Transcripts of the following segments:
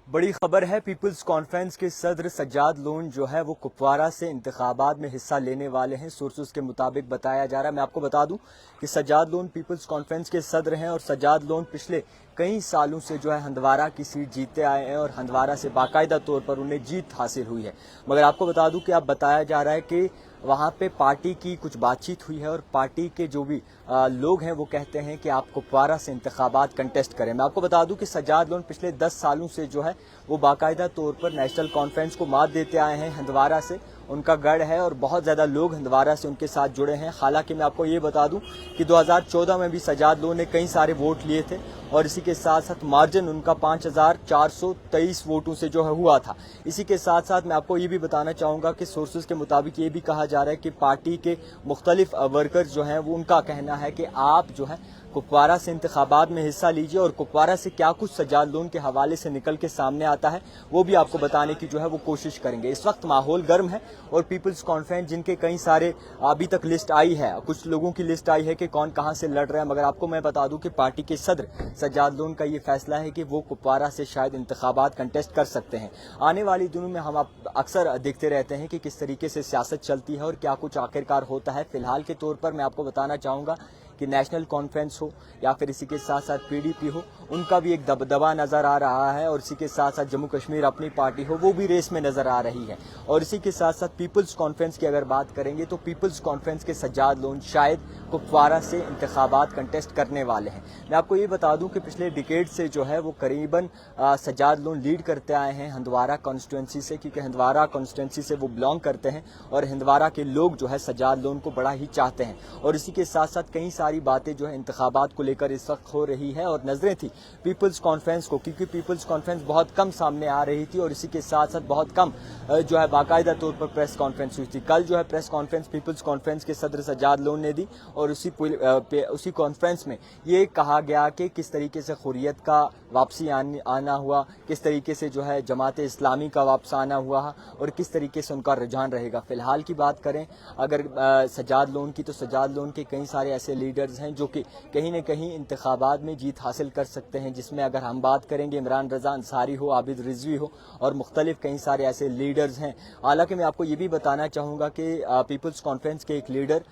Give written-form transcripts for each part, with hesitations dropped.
बड़ी खबर है। पीपल्स कॉन्फ्रेंस के सदर सज्जाद लोन जो है वो कुपवारा से इंतखाबात में हिस्सा लेने वाले हैं। सोर्सेज के मुताबिक बताया जा रहा है। मैं आपको बता दूं कि सज्जाद लोन पीपल्स कॉन्फ्रेंस के सदर हैं और सज्जाद लोन पिछले कई सालों से जो है हंदवारा की सीट जीतते आए हैं और हंदवारा से बाकायदा तौर पर उन्हें जीत हासिल हुई है। मगर आपको बता दूं कि अब बताया जा रहा है कि वहां पे पार्टी की कुछ बातचीत हुई है और पार्टी के जो भी लोग हैं वो कहते हैं कि आप कुपवारा से इंतखाबात कंटेस्ट करें। मैं आपको बता दूं कि सज्जाद लोन पिछले 10 सालों से जो है वो बाकायदा तौर पर नेशनल कॉन्फ्रेंस को मात देते आए हैं। हंदवारा से उनका गढ़ है और बहुत ज़्यादा लोग हंदवारा से उनके साथ जुड़े हैं। हालांकि मैं आपको ये बता दूं कि 2014 में भी सज्जाद लोन ने कई सारे वोट लिए थे और इसी के साथ साथ मार्जिन उनका 5423 वोटों से जो है हुआ था। इसी के साथ साथ मैं आपको ये भी बताना चाहूँगा कि सोर्सेज के मुताबिक ये भी कहा जा रहा है कि पार्टी के मुख्तलिफ वर्कर्स जो हैं वो उनका कहना है कि आप जो है कुपवारा से इंतखाबात में हिस्सा लीजिए और कुपवारा से क्या कुछ सज्जाद लोन के हवाले से निकल के सामने आता है वो भी आपको बताने की जो है वो कोशिश करेंगे। इस वक्त माहौल गर्म है और पीपल्स कॉन्फ्रेंस जिनके कई सारे अभी तक लिस्ट आई है, कुछ लोगों की लिस्ट आई है कि कौन कहां से लड़ रहा है, मगर आपको मैं बता दूं कि पार्टी के सदर सज्जाद लोन का ये फैसला है कि वो कुपवारा से शायद इंतखाबात कंटेस्ट कर सकते हैं। आने वाली दिनों में हम अक्सर देखते रहते हैं कि किस तरीके से सियासत चलती है और क्या कुछ आखिरकार होता है। फिलहाल के तौर पर मैं आपको बताना चाहूँगा कि नेशनल कॉन्फ्रेंस हो या फिर इसी के साथ साथ पीडीपी हो, उनका भी एक दबदबा नजर आ रहा है और इसी के साथ साथ जम्मू कश्मीर अपनी पार्टी हो वो भी रेस में नजर आ रही है। और इसी के साथ साथ पीपल्स कॉन्फ्रेंस की अगर बात करेंगे तो पीपल्स कॉन्फ्रेंस के सज्जाद लोन शायद कुपवारा से इंतखाबात कंटेस्ट करने वाले हैं। मैं आपको ये बता दूं कि पिछले डिकेड से जो है वो करीबन सज्जाद लोन लीड करते आए हैं हंदवारा कॉन्स्टिट्यूंसी से, क्योंकि हंदवारा कॉन्स्टिट्यूंसी से वो बिलोंग करते हैं और हंदवारा के लोग जो है सज्जाद लोन को बड़ा ही चाहते हैं। और इसी के साथ साथ कई सारी बातें जो है इंतखाबात को लेकर इस वक्त हो रही है और नजरें थी पीपल्स कॉन्फ्रेंस को, क्योंकि पीपल्स कॉन्फ्रेंस बहुत कम सामने आ रही थी और इसी के साथ साथ बहुत कम जो है बाकायदा तौर पर प्रेस कॉन्फ्रेंस हुई थी। कल जो है प्रेस कॉन्फ्रेंस पीपल्स कॉन्फ्रेंस के सदर सज्जाद लोन ने दी और उसी कॉन्फ्रेंस में ये कहा गया कि किस तरीके से हुर्रियत का वापसी आना हुआ, किस तरीके से जो है जमात इस्लामी का वापस आना हुआ और किस तरीके से उनका रुझान रहेगा। फिलहाल की बात करें अगर सज्जाद लोन की, तो सज्जाद लोन के कई सारे ऐसे लीडर्स हैं जो कि कहीं न कहीं इंतखाबात में जीत हासिल कर सकते हैं, जिसमें अगर हम बात करेंगे इमरान रजा अंसारी हो, आबिद रिजवी हो और मुख्तलिफ कई सारे ऐसे लीडर्स हैं। हालांकि मैं आपको ये भी बताना चाहूँगा कि पीपल्स कॉन्फ्रेंस के एक लीडर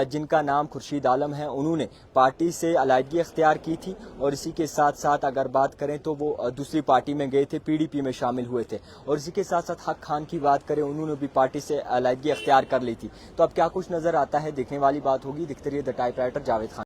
जिनका नाम खुर्शीद आलम है, उन्होंने पार्टी से अलहदगी अख्तियार की थी और इसी के साथ साथ अगर बात करें तो वो दूसरी पार्टी में गए थे, पीडीपी में शामिल हुए थे। और इसी के साथ साथ हक खान की बात करें, उन्होंने भी पार्टी से अलहदगी अख्तियार कर ली थी। तो अब क्या कुछ नजर आता है, देखने वाली बात होगी। दिखते रहिए द टाइपराइटर, जावेद खान।